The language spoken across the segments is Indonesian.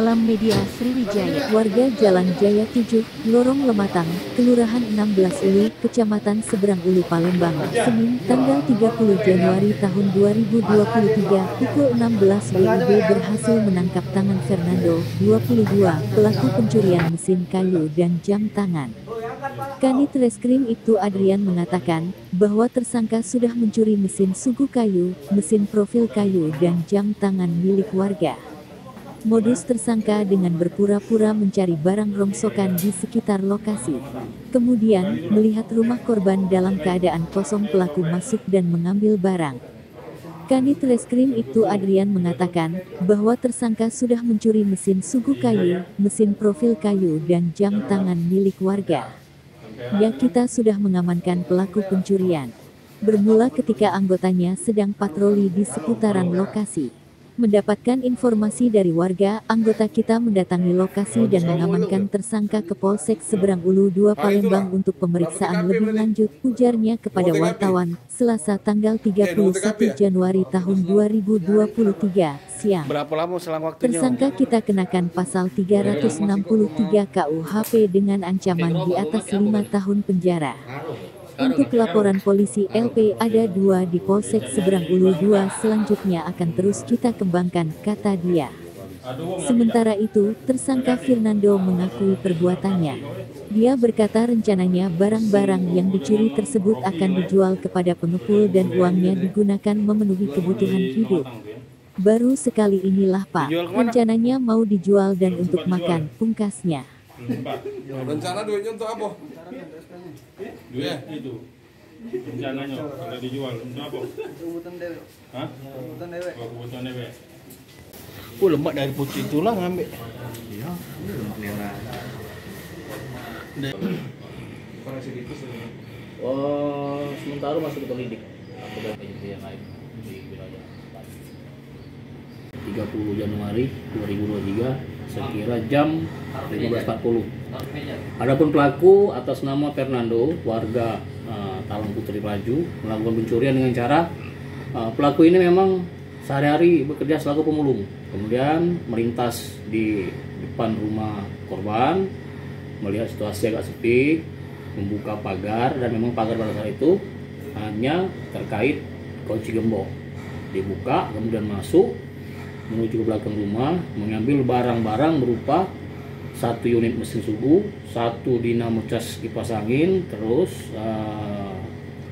Dalam media Sriwijaya, warga Jalan Jaya 7, Lorong Lematang, Kelurahan 16 Ulu, Kecamatan Seberang Ulu Palembang, Senin, tanggal 30 Januari tahun 2023, pukul 16 WIB berhasil menangkap tangan Fernando, 22, pelaku pencurian mesin kayu dan jam tangan. Kanit Reskrim Ibtu Adrian mengatakan bahwa tersangka sudah mencuri mesin sugu kayu, mesin profil kayu dan jam tangan milik warga. Modus tersangka dengan berpura-pura mencari barang rongsokan di sekitar lokasi. Kemudian, melihat rumah korban dalam keadaan kosong, pelaku masuk dan mengambil barang. Kanit Reskrim Ibtu Adrian mengatakan bahwa tersangka sudah mencuri mesin sugu kayu, mesin profil kayu dan jam tangan milik warga. Ya, kita sudah mengamankan pelaku pencurian. Bermula ketika anggotanya sedang patroli di seputaran lokasi. Mendapatkan informasi dari warga, anggota kita mendatangi lokasi dan mengamankan tersangka ke Polsek Seberang Ulu 2 Palembang untuk pemeriksaan lebih lanjut, ujarnya kepada wartawan, Selasa tanggal 31 Januari tahun 2023, siang. Berapa lama selang waktunya? Tersangka kita kenakan pasal 363 KUHP dengan ancaman di atas 5 tahun penjara. Untuk laporan polisi LP ada 2 di Polsek Seberang Ulu 2, selanjutnya akan terus kita kembangkan, kata dia. Sementara itu, tersangka Fernando mengakui perbuatannya. Dia berkata rencananya barang-barang yang dicuri tersebut akan dijual kepada pengepul dan uangnya digunakan memenuhi kebutuhan hidup. Baru sekali inilah Pak, rencananya mau dijual dan untuk makan, pungkasnya. Rencana duitnya untuk apa? Duit itu rencananya kalau dijual untuk apa? Kebutuhan dewek. Hah? Kebutuhan dewek. Oh, kebutuhan dewek. Lemak dari putih itulah ngambil. Iya, merah. Oh, sementara masuk pelidik. Aku dan yang lain di wilayah 30 Januari 2023 sekira jam 15.40. Adapun pelaku atas nama Fernando, warga Talang Putri Raju, melakukan pencurian dengan cara pelaku ini memang sehari-hari bekerja selaku pemulung. Kemudian melintas di depan rumah korban, melihat situasi agak sepi, membuka pagar, dan memang pagar pada saat itu hanya terkait kunci gembok. Dibuka, kemudian masuk menuju ke belakang rumah, mengambil barang-barang berupa 1 unit mesin sugu, 1 dinamo cas kipas angin, terus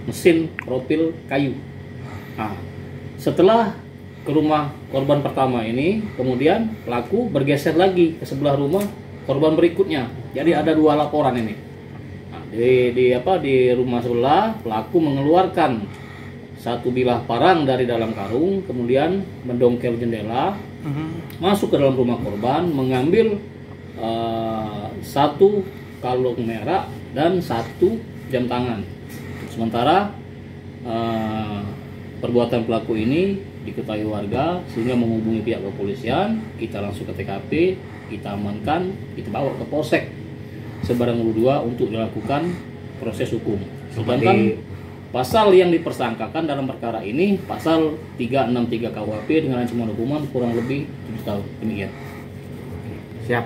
mesin profil kayu. Nah, setelah ke rumah korban pertama ini, kemudian pelaku bergeser lagi ke sebelah rumah korban berikutnya. Jadi ada 2 laporan ini. Nah, di rumah sebelah pelaku mengeluarkan 1 bilah parang dari dalam karung, kemudian mendongkel jendela, masuk ke dalam rumah korban, mengambil 1 kalung merah dan 1 jam tangan. Sementara perbuatan pelaku ini diketahui warga sehingga menghubungi pihak kepolisian. Kita langsung ke TKP, kita amankan, kita bawa ke Polsek Seberang Ulu 2 untuk dilakukan proses hukum. Sedangkan pasal yang dipersangkakan dalam perkara ini pasal 363 KUHP dengan ancaman hukuman kurang lebih 7 tahun. Demikian. Siap.